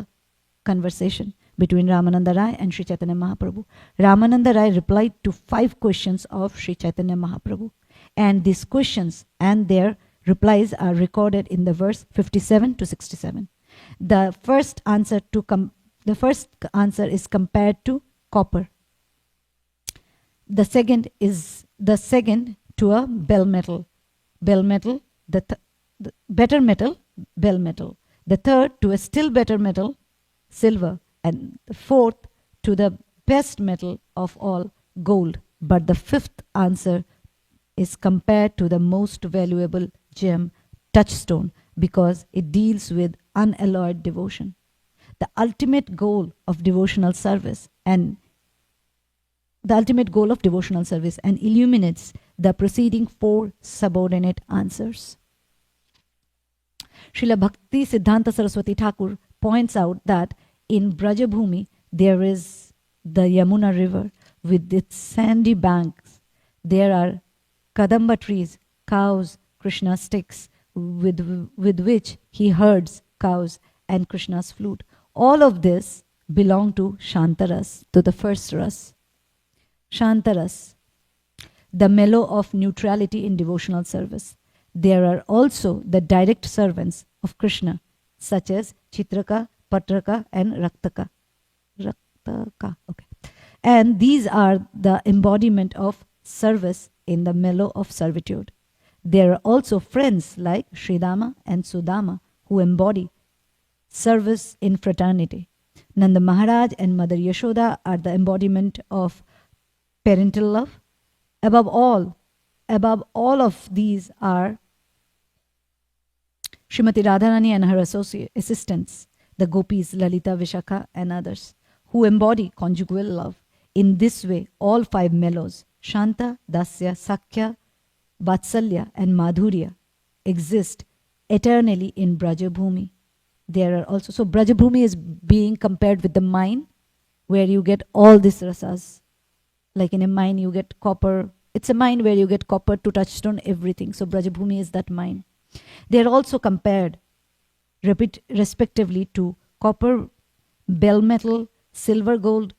conversation between Ramananda Rai and Sri Chaitanya Mahaprabhu. Ramananda Rai replied to 5 questions of Sri Chaitanya Mahaprabhu. And these questions and their replies are recorded in the verse 57 to 67. The first answer is compared to copper. The second to a bell metal, the better metal, bell metal. The third to a still better metal, silver. And the fourth to the best metal of all, gold. But the fifth answer is compared to the most valuable gem, touchstone, because it deals with unalloyed devotion, the ultimate goal of devotional service, and illuminates the preceding 4 subordinate answers. Srila Bhakti Siddhanta Saraswati Thakur points out that in Brajabhumi there is the Yamuna river with its sandy banks. There are Kadamba trees, cows, Krishna sticks with which he herds cows, and Krishna's flute. All of this belong to Shantaras, to the first ras. Shantaras, the mellow of neutrality in devotional service. There are also the direct servants of Krishna, such as Chitraka, Patraka, and Raktaka. Raktaka, okay. And these are the embodiment of service in the mellow of servitude. There are also friends like Sridama and Sudama who embody service in fraternity. Nanda Maharaj and Mother Yashoda are the embodiment of parental love. Above all of these are Srimati Radharani and her assistants, the gopis, Lalita, Vishakha, and others, who embody conjugal love. In this way, all five mellows, Shanta, Dasya, Sakhya, Vatsalya, and Madhurya, exist eternally in Brajabhumi. There are also, so Brajabhumi is being compared with the mine, where you get all these rasas. Like in a mine, you get copper. It's a mine where you get copper to touchstone, everything. So Brajabhumi is that mine. They are also compared respectively to copper, bell metal, silver, gold,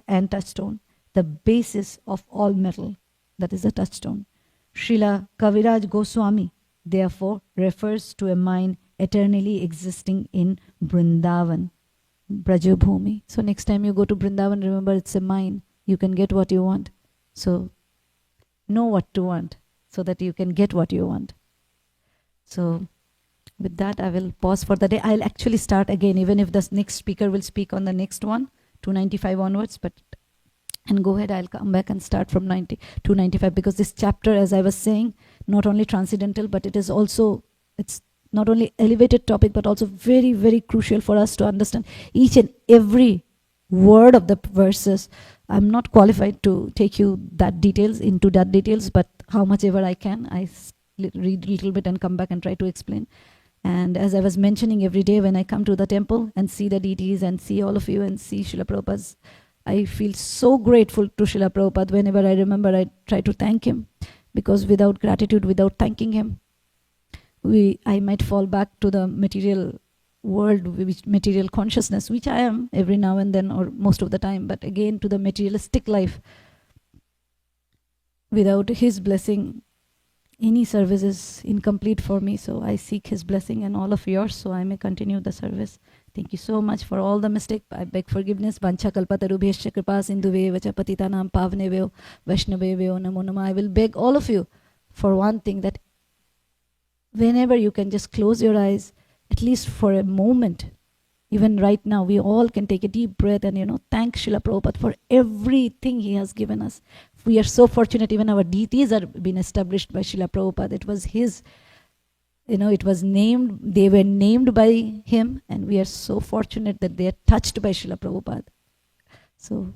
and touchstone, the basis of all metal. That is the touchstone. Srila Kaviraj Goswami therefore refers to a mine eternally existing in Vrindavan, Brajabhumi. So next time you go to Vrindavan, remember it's a mine. You can get what you want. So know what to want so that you can get what you want. So with that, I will pause for the day. I'll actually start again, even if the next speaker will speak on the next one, 295 onwards, and go ahead, I'll come back and start from 295, because this chapter, as I was saying, not only transcendental, but it is also, it's not only elevated topic, but also very, very crucial for us to understand each and every word of the verses. I'm not qualified to take you into that details, but how much ever I can, I read a little bit and come back and try to explain. And as I was mentioning, every day when I come to the temple and see the deities and see all of you and see Srila Prabhupada's, I feel so grateful to Srila Prabhupada. Whenever I remember, I try to thank him, because without gratitude, without thanking him, I might fall back to the material world, material consciousness, which I am every now and then, or most of the time, but again to the materialistic life. Without his blessing, any service is incomplete for me. So I seek his blessing and all of yours, so I may continue the service. Thank you so much for all the mistake. I beg forgiveness. Vancha kalpatarubhyascha kripa sindhuve vacha patitanam pavnevyo vaishnavevyo namo namah. I will beg all of you for one thing, that whenever you can just close your eyes, at least for a moment, even right now, we all can take a deep breath and, thank Srila Prabhupada for everything he has given us. We are so fortunate, even our deities are being established by Srila Prabhupada. It was his, it was named, they were named by him, and we are so fortunate that they are touched by Srila Prabhupada. So,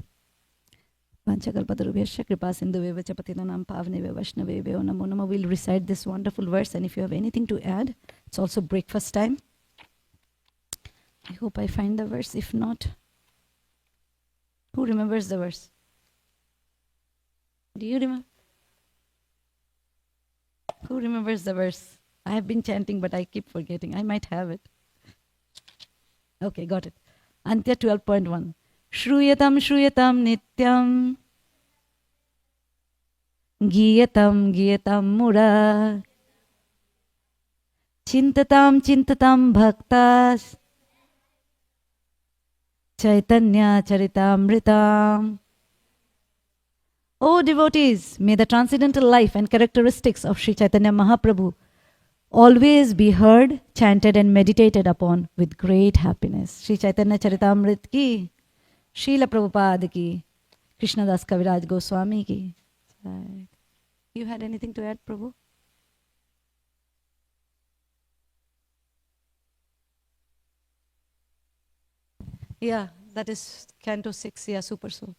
Vanchakalpatarubhyascha kripa sindhuve vacha patitanam pavnevyo vaishnavevyo namo namah. We'll recite this wonderful verse, and if you have anything to add, it's also breakfast time. I hope I find the verse. If not, who remembers the verse? Do you remember? Who remembers the verse? I have been chanting, but I keep forgetting. I might have it. Okay, got it. Antya 12.1. Shruyatam shruyatam nityam giyatam giyatam mura chintatam chintatam bhaktas Chaitanya Charitamritam. O devotees, may the transcendental life and characteristics of Sri Chaitanya Mahaprabhu always be heard, chanted and meditated upon with great happiness. Sri Chaitanya Charitamrit ki, Srila Prabhupada ki, Krishnadas Kaviraj Goswami ki. You had anything to add, Prabhu? Yeah, that is Canto 6, yeah, Super Soul.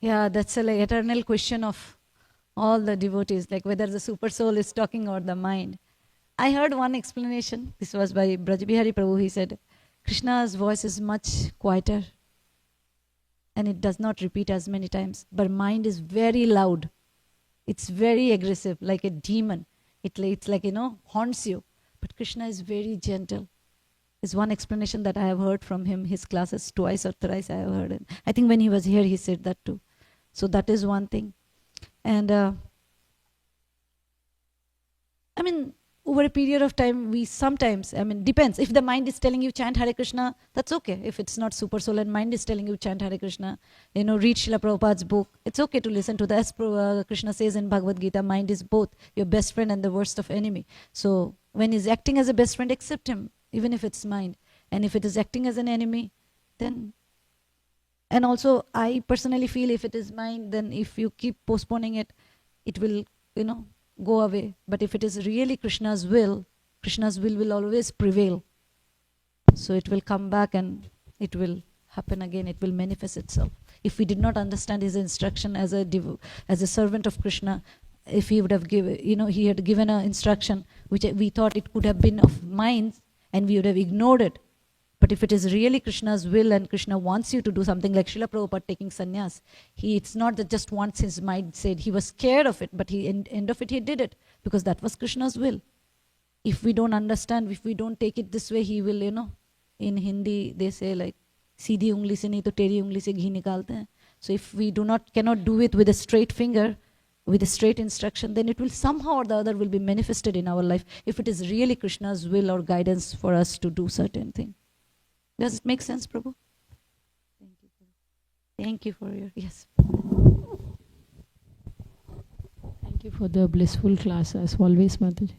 Yeah, that's an eternal question of all the devotees, like whether the Super Soul is talking or the mind. I heard one explanation. This was by Braj Bihari Prabhu. He said, Krishna's voice is much quieter. and it does not repeat as many times. But mind is very loud. It's very aggressive, like a demon. It's like, haunts you. But Krishna is very gentle. Is one explanation that I have heard from him. His classes twice or thrice I have heard it. I think when he was here, he said that too. So that is one thing. And over a period of time, we sometimes, depends. If the mind is telling you chant Hare Krishna, that's okay. If it's not super soul and mind is telling you chant Hare Krishna, read Srila Prabhupada's book, it's okay to listen to that. As Krishna says in Bhagavad Gita, mind is both your best friend and the worst of enemy. So when he's acting as a best friend, accept him, even if it's mind. And if it is acting as an enemy, then... And also, I personally feel if it is mind, then if you keep postponing it, it will, go away. But if it is really Krishna's will will always prevail. So it will come back and it will happen again. It will manifest itself. If we did not understand his instruction as a servant of Krishna, if he would have given, he had given an instruction which we thought it could have been of mind, and we would have ignored it. But if it is really Krishna's will and Krishna wants you to do something, like Srila Prabhupada taking sannyas, it's not that just once his mind said, he was scared of it, but end of it he did it, because that was Krishna's will. If we don't understand, if we don't take it this way, he will, in Hindi they say like, Seedhi ungli se nahi to teri ungli se ghee nikalte hain. So if we cannot do it with a straight finger, with a straight instruction, then it will somehow or the other will be manifested in our life, if it is really Krishna's will or guidance for us to do certain thing. Does it make sense, Prabhu? Thank you for your, yes. Thank you for the blissful class, as always, Mataji.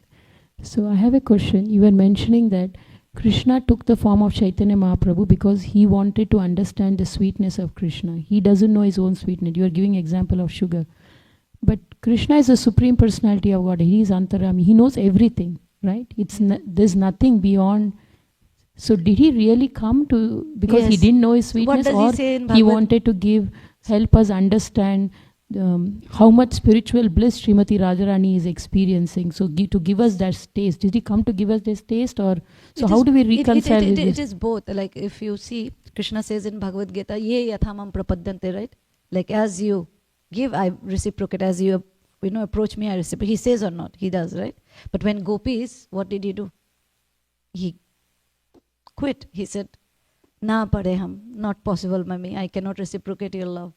So I have a question. You were mentioning that Krishna took the form of Chaitanya Mahaprabhu because he wanted to understand the sweetness of Krishna. He doesn't know his own sweetness. You are giving example of sugar. But Krishna is the Supreme Personality of God. He is Antarami. He knows everything, right? There's nothing beyond. So did he really come to, because he didn't know his sweetness, or he wanted to help us understand how much spiritual bliss Srimati Radharani is experiencing? So to give us that taste. Did he come to give us this taste, or so how do we reconcile this? It is both. Like if you see, Krishna says in Bhagavad Gita, ye yathamam prapadyante, right? Like as you give, I reciprocate. As you approach me, I reciprocate. He says or not, he does, right? But when gopis, what did he do? He quit. He said, na pade hum, not possible, mummy, I cannot reciprocate your love.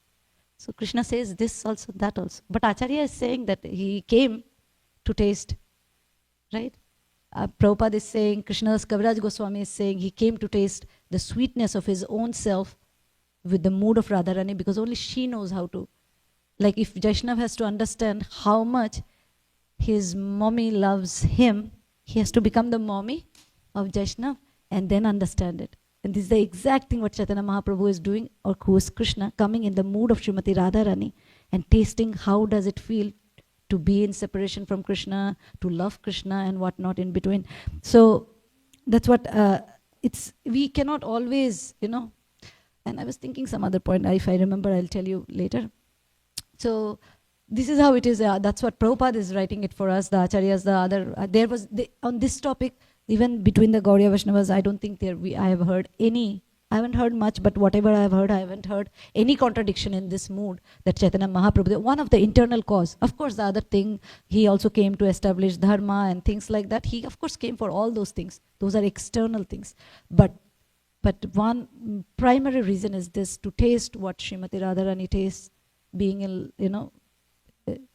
So Krishna says this also, that also. But Acharya is saying that he came to taste, right? Prabhupada is saying, Krishnadas Kaviraj Goswami is saying, he came to taste the sweetness of his own self with the mood of Radharani, because only she knows how to. Like if Vaishnav has to understand how much his mommy loves him, he has to become the mommy of Vaishnav and then understand it. And this is the exact thing what Chaitanya Mahaprabhu is doing, or who is Krishna, coming in the mood of Srimati Radharani and tasting how does it feel to be in separation from Krishna, to love Krishna and whatnot in between. So that's what, we cannot always, and I was thinking some other point, if I remember I'll tell you later. So this is how it is, that's what Prabhupada is writing it for us, the Acharyas, the other, on this topic, even between the Gauriya Vaishnavas, I don't think I have heard any, I haven't heard much, but whatever I have heard, I haven't heard any contradiction in this mood that Chaitanya Mahaprabhu, one of the internal cause. Of course, the other thing, he also came to establish dharma and things like that. He, of course, came for all those things. Those are external things. But one primary reason is this, to taste what Srimati Radharani tastes, being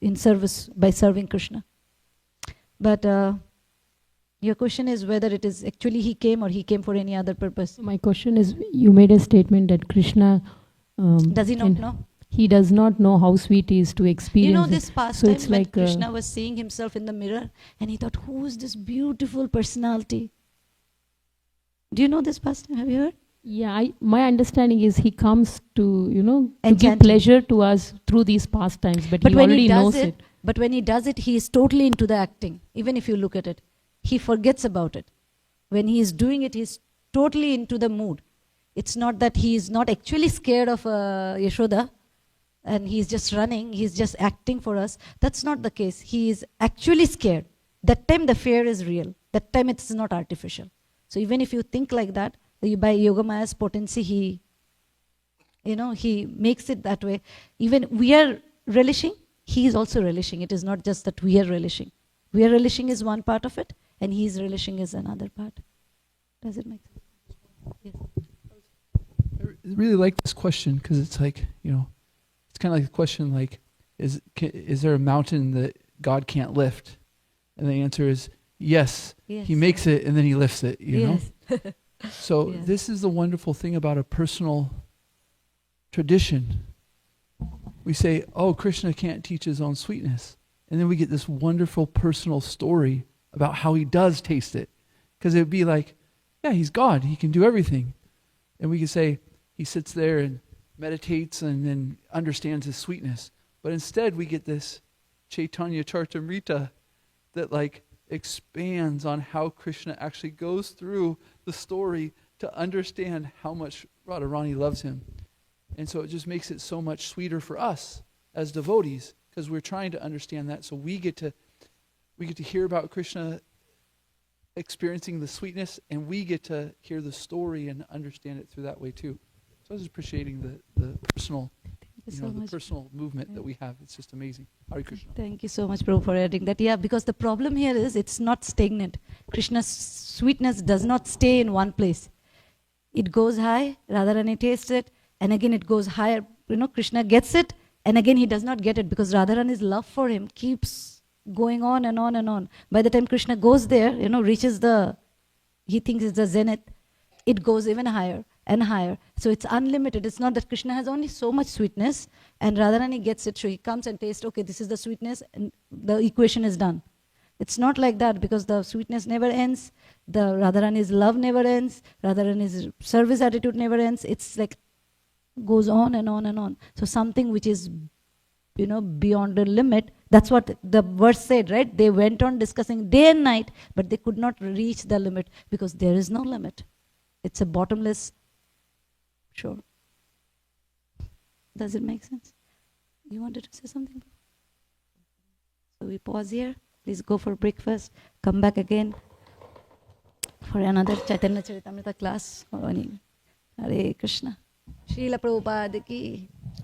in service, by serving Krishna. But your question is whether it is actually he came or he came for any other purpose. My question is, you made a statement that Krishna... does he not know? He does not know how sweet he is to experience this past so time it's when like Krishna was seeing himself in the mirror and he thought, who is this beautiful personality? Do you know this past time? Have you heard? Yeah, my understanding is he comes to, to give pleasure to us through these pastimes, but he already knows it. But when he does it, he is totally into the acting, even if you look at it. He forgets about it. When he is doing it, he's totally into the mood. It's not that he is not actually scared of Yashoda and he's just running, he's just acting for us. That's not the case. He is actually scared. That time the fear is real. That time it's not artificial. So even if you think like that, by Yogamaya's potency, he He makes it that way. Even we are relishing, he is also relishing. It is not just that we are relishing. We are relishing is one part of it, and he is relishing is another part. Does it make sense? Yes. I really like this question because it's like, it's kind of like the question like, is there a mountain that God can't lift? And the answer is yes. Yes. He makes it and then he lifts it, know? Yes. So Yes. this is the wonderful thing about a personal tradition. We say, oh, Krishna can't teach his own sweetness. And then we get this wonderful personal story about how he does taste it. Because it would be like, yeah, he's God. He can do everything. And we could say he sits there and meditates and then understands his sweetness. But instead we get this Chaitanya Charitamrita that like expands on how Krishna actually goes through the story to understand how much Radharani loves him. And so it just makes it so much sweeter for us as devotees because we're trying to understand that. So we get to hear about Krishna experiencing the sweetness, and we get to hear the story and understand it through that way too. So I was appreciating the personal, the personal movement that we have. It's just amazing. Hare Krishna. Thank you so much, Prabhu, for adding that. Yeah, because the problem here is it's not stagnant. Krishna's sweetness does not stay in one place. It goes high, Radharani tastes it, and again it goes higher. Krishna gets it, and again he does not get it because Radharani's love for him keeps going on and on and on. By the time Krishna goes there, reaches he thinks it's the zenith, it goes even higher and higher. So it's unlimited. It's not that Krishna has only so much sweetness and Radharani gets it. So he comes and tastes, okay, this is the sweetness and the equation is done. It's not like that because the sweetness never ends. The Radharani's love never ends. Radharani's service attitude never ends. It's like goes on and on and on. So something which is, beyond the limit, that's what the verse said, right? They went on discussing day and night, but they could not reach the limit because there is no limit. It's a bottomless shore. Does it make sense? You wanted to say something? So we pause here. Please go for breakfast. Come back again for another Chaitanya Charitamrita class. Hare Krishna. Srila Prabhupada ki